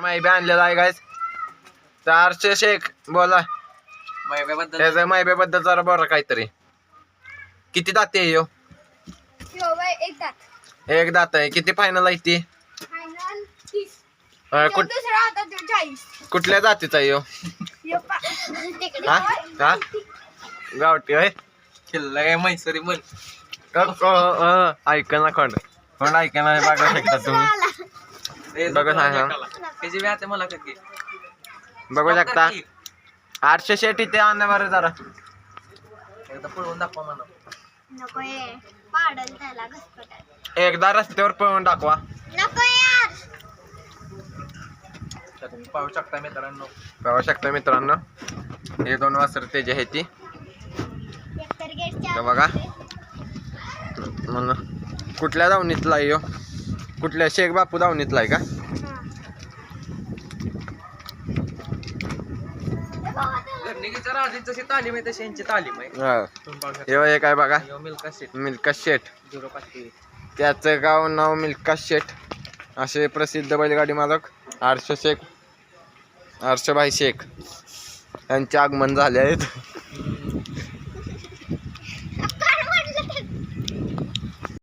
माहिती आणलेला आहे गायस. चारशे शेख बोला त्याच्या माहितीबद्दल जरा बरं काहीतरी. किती दाते आहे ह्यो? एक दात आहे. किती फायनल आहे ती? कुठल्या जातीचा आहे ह्यो? हा गावठी होय. खेळला काय मैसरी म्हण ऐका ना कोण ऐका ना बघा शकता तुम्ही. बघा सांगा त्याची व्याज मला कधी बघू शकता. 800 शेट इथे आणा बरं जरा. एकदा पळवून दाखवा म्हणा. एकदा रस्त्यावर पळवून दाखवा. तुम्ही पाहू शकता मित्रांनो. पाहू शकता मित्रांनो हे 2 वासर त्याची आहे ती बघा. म्हणून कुठल्या दावणीतला आहे ह्यो? कुठल्या शेख बापू दावणीतला आहे का? घरनिकीच्या राहण्याची जशी तालीम आहे तशी यांची तालीम आहे. तुम्ही पाहू शकता. हे काय बघा मिल्का शेट मिल्का शेठ. 05 त्याचं गाव नाव मिल्का शेठ असे प्रसिद्ध बैलगाडी मालक हर्षभाई शेख यांचे आगमन झाले आहेत.